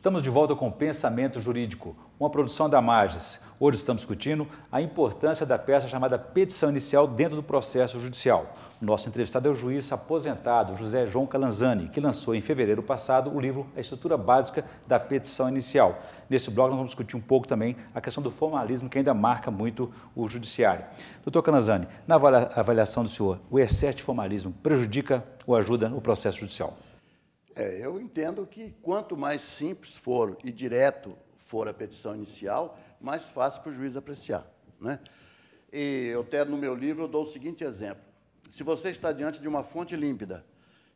Estamos de volta com o Pensamento Jurídico, uma produção da Magis. Hoje estamos discutindo a importância da peça chamada petição inicial dentro do processo judicial. O nosso entrevistado é o juiz aposentado José João Calanzani, que lançou em fevereiro passado o livro A Estrutura Básica da Petição Inicial. Nesse bloco nós vamos discutir um pouco também a questão do formalismo que ainda marca muito o judiciário. Doutor Calanzani, na avaliação do senhor, o excesso de formalismo prejudica ou ajuda no processo judicial? Eu entendo que quanto mais simples for e direto for a petição inicial, mais fácil para o juiz apreciar, né? E eu até no meu livro eu dou o seguinte exemplo. Se você está diante de uma fonte límpida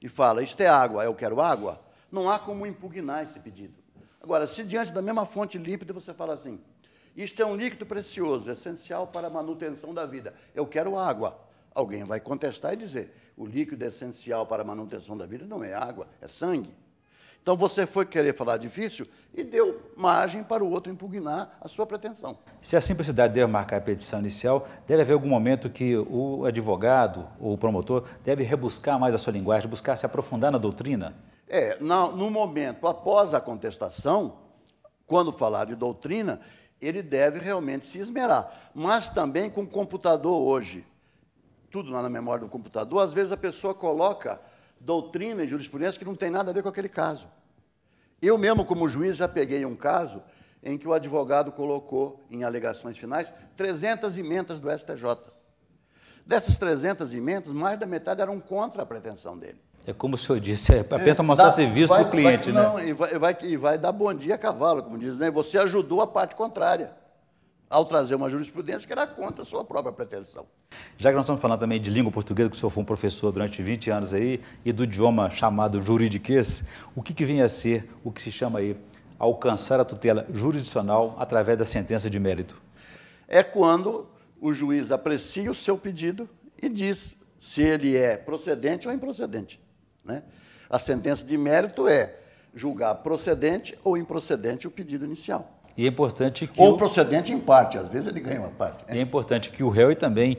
e fala, isto é água, eu quero água, não há como impugnar esse pedido. Agora, se diante da mesma fonte límpida você fala assim, isto é um líquido precioso, essencial para a manutenção da vida, eu quero água, alguém vai contestar e dizer, o líquido essencial para a manutenção da vida não é água, é sangue. Então, você foi querer falar difícil e deu margem para o outro impugnar a sua pretensão. Se a simplicidade deve marcar a petição inicial, deve haver algum momento que o advogado ou o promotor deve rebuscar mais a sua linguagem, buscar se aprofundar na doutrina? No momento após a contestação, quando falar de doutrina, ele deve realmente se esmerar. Mas também com o computador hoje, tudo lá na memória do computador, às vezes a pessoa coloca doutrina e jurisprudência que não tem nada a ver com aquele caso. Eu mesmo, como juiz, já peguei um caso em que o advogado colocou em alegações finais 300 emendas do STJ. Dessas 300 emendas, mais da metade eram contra a pretensão dele. É como o senhor disse, apenas mostrar serviço para o cliente, né? Não, e vai dar bom dia a cavalo, como diz, né? Você ajudou a parte contrária ao trazer uma jurisprudência que era contra a sua própria pretensão. Já que nós estamos falando também de língua portuguesa, que o senhor foi um professor durante 20 anos aí, e do idioma chamado juridiquês, o que vem a ser o que se chama aí alcançar a tutela jurisdicional através da sentença de mérito? É quando o juiz aprecia o seu pedido e diz se ele é procedente ou improcedente, né? A sentença de mérito é julgar procedente ou improcedente o pedido inicial. E é importante que ou procedente em parte, às vezes ele ganha uma parte. É importante que o réu e também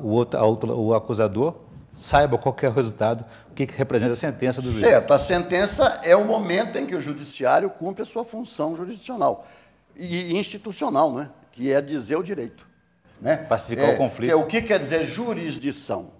o acusador saiba qual que é o resultado, o que representa a sentença do juiz. Certo, a sentença é o momento em que o judiciário cumpre a sua função jurisdicional e institucional, né? Que é dizer o direito, né? Pacificar o conflito. O que quer dizer jurisdição?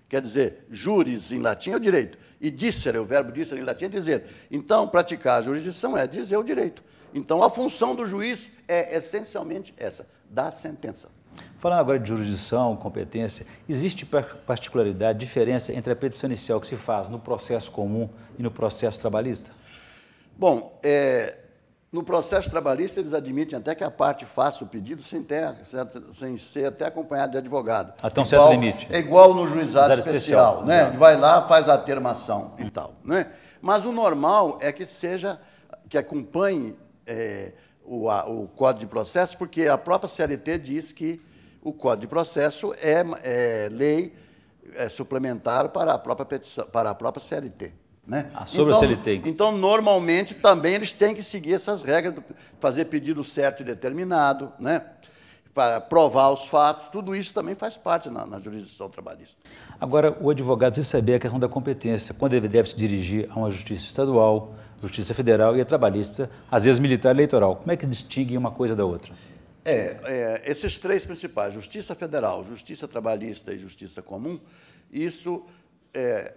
Quer dizer, juris em latim é o direito, e dicere, o verbo dicere em latim é dizer. Então, praticar a jurisdição é dizer o direito. Então, a função do juiz é essencialmente essa, dar sentença. Falando agora de jurisdição, competência, existe particularidade, diferença entre a petição inicial que se faz no processo comum e no processo trabalhista? Bom, no processo trabalhista eles admitem até que a parte faça o pedido sem ser até acompanhado de advogado. Até um certo limite. É igual no juizado especial, né? Ele vai lá, faz a termação e tal, né? Mas o normal é que acompanhe o Código de Processo, porque a própria CLT diz que o Código de Processo é lei suplementar para a própria petição, para a própria CLT. Né? Sobre a CLT. Então, normalmente, também eles têm que seguir essas regras, fazer pedido certo e determinado, né? Para provar os fatos, tudo isso também faz parte na jurisdição trabalhista. Agora, o advogado precisa saber a questão da competência, quando ele deve se dirigir a uma justiça estadual, justiça federal e a trabalhista, às vezes militar e eleitoral. Como é que distingue uma coisa da outra? Esses três principais, justiça federal, justiça trabalhista e justiça comum,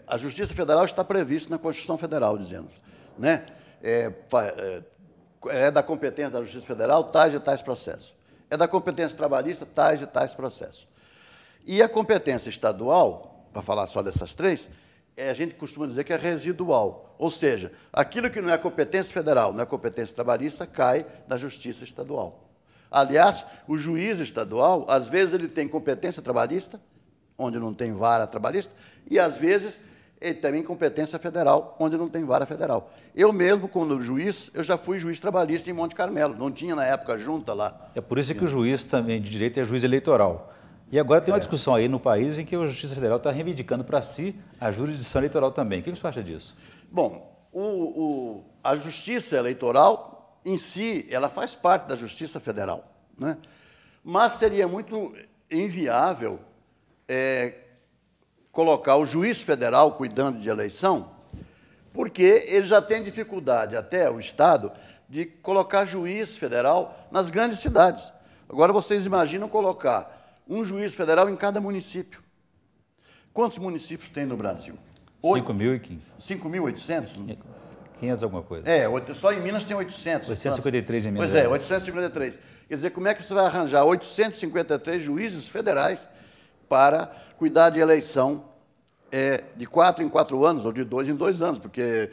a justiça federal está prevista na Constituição Federal, dizemos, né? É da competência da Justiça Federal tais e tais processos. É da competência trabalhista tais e tais processos. E a competência estadual, para falar só dessas três, a gente costuma dizer que é residual. Ou seja, aquilo que não é competência federal, não é competência trabalhista, cai da justiça estadual. Aliás, o juiz estadual, às vezes ele tem competência trabalhista, onde não tem vara trabalhista, e às vezes ele também tem competência federal, onde não tem vara federal. Eu mesmo, quando juiz, eu já fui juiz trabalhista em Monte Carmelo, não tinha na época junta lá. É por isso que o juiz também de direito é juiz eleitoral. E agora tem uma discussão aí no país em que a Justiça Federal está reivindicando para si a jurisdição eleitoral também. O que você acha disso? Bom, a Justiça Eleitoral, em si, ela faz parte da Justiça Federal, né? Mas seria muito inviável colocar o juiz federal cuidando de eleição porque ele já tem dificuldade, até o Estado, de colocar juiz federal nas grandes cidades. Agora vocês imaginam colocar um juiz federal em cada município. Quantos municípios tem no Brasil? 5.500. 5.800? 500 alguma coisa. Só em Minas tem 800. 853 em Minas. Pois é, 853. Quer dizer, como é que você vai arranjar 853 juízes federais para cuidar de eleição de 4 em 4 anos, ou de 2 em 2 anos, porque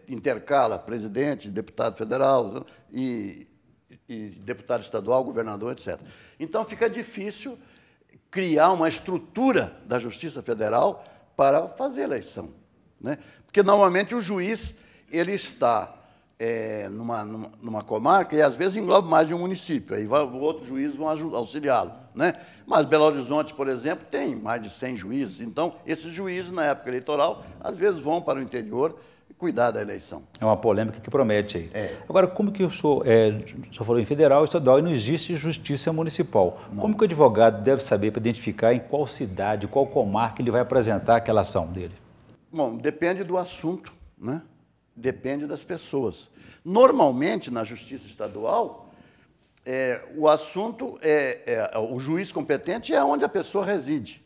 intercala presidente, deputado federal e deputado estadual, governador, etc. Então fica difícil criar uma estrutura da Justiça Federal para fazer eleição, né? Porque normalmente o juiz ele está numa comarca e às vezes engloba mais de um município, aí outros juízes vão auxiliá-lo, né? Mas Belo Horizonte, por exemplo, tem mais de 100 juízes, então esses juízes na época eleitoral às vezes vão para o interior e cuidar da eleição. É uma polêmica que promete aí. Agora, como que o senhor falou em federal e estadual e não existe justiça municipal? Não. Como que o advogado deve saber para identificar em qual cidade, qual comarca ele vai apresentar aquela ação dele? Bom, depende do assunto, né? Depende das pessoas. Normalmente, na justiça estadual, o assunto o juiz competente é onde a pessoa reside.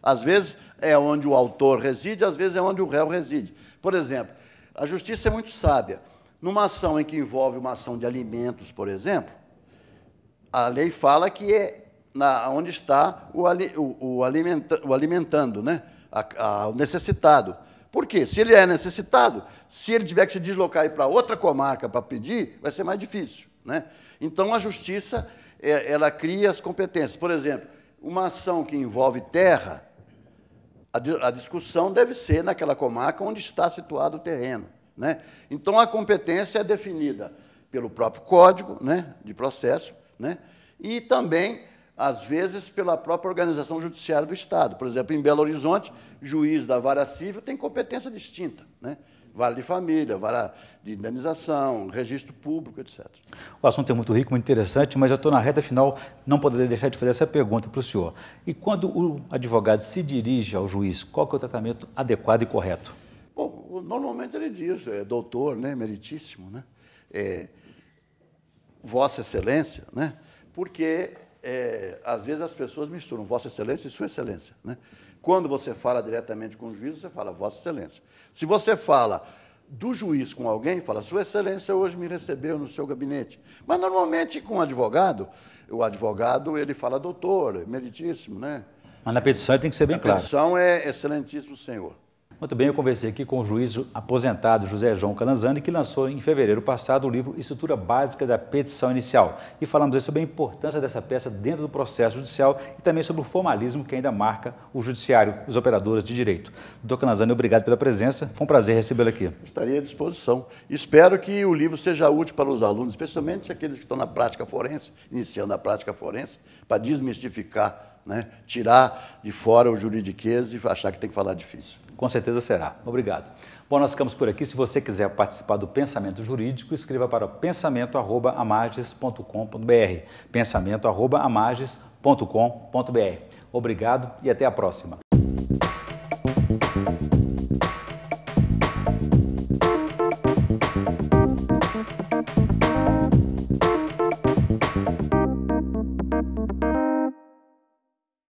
Às vezes é onde o autor reside, às vezes é onde o réu reside. Por exemplo, a justiça é muito sábia. Numa ação em que envolve uma ação de alimentos, por exemplo, a lei fala que onde está o alimentando, né? O necessitado. Por quê? Se ele é necessitado, se ele tiver que se deslocar e ir para outra comarca para pedir, vai ser mais difícil, né? Então, a justiça, ela cria as competências. Por exemplo, uma ação que envolve terra, a discussão deve ser naquela comarca onde está situado o terreno, né? Então, a competência é definida pelo próprio Código, né, de processo, né, e também, às vezes, pela própria organização judiciária do Estado. Por exemplo, em Belo Horizonte, juiz da vara civil tem competência distinta, né? Vara de família, vara de indenização, registro público, etc. O assunto é muito rico, muito interessante, mas já estou na reta final, não poderia deixar de fazer essa pergunta para o senhor. E quando o advogado se dirige ao juiz, qual que é o tratamento adequado e correto? Bom, normalmente ele diz, doutor, né, meritíssimo, né? Vossa Excelência, né? Porque às vezes as pessoas misturam Vossa Excelência e Sua Excelência, né? Quando você fala diretamente com o juiz, você fala Vossa Excelência. Se você fala do juiz com alguém, fala Sua Excelência hoje me recebeu no seu gabinete. Mas normalmente com o advogado ele fala doutor, meritíssimo, né? Mas na petição tem que ser bem claro. A petição é Excelentíssimo Senhor. Muito bem, eu conversei aqui com o juiz aposentado José João Calanzani, que lançou em fevereiro passado o livro Estrutura Básica da Petição Inicial. E falamos aí sobre a importância dessa peça dentro do processo judicial e também sobre o formalismo que ainda marca o judiciário, os operadores de direito. Doutor Calanzani, obrigado pela presença, foi um prazer recebê-lo aqui. Estaria à disposição. Espero que o livro seja útil para os alunos, especialmente aqueles que estão na prática forense, iniciando a prática forense, para desmistificar, né? Tirar de fora o juridiquês e achar que tem que falar difícil. Com certeza será. Obrigado. Bom, nós ficamos por aqui. Se você quiser participar do Pensamento Jurídico, escreva para pensamento@amages.com.br. pensamento@amages.com.br. Obrigado e até a próxima.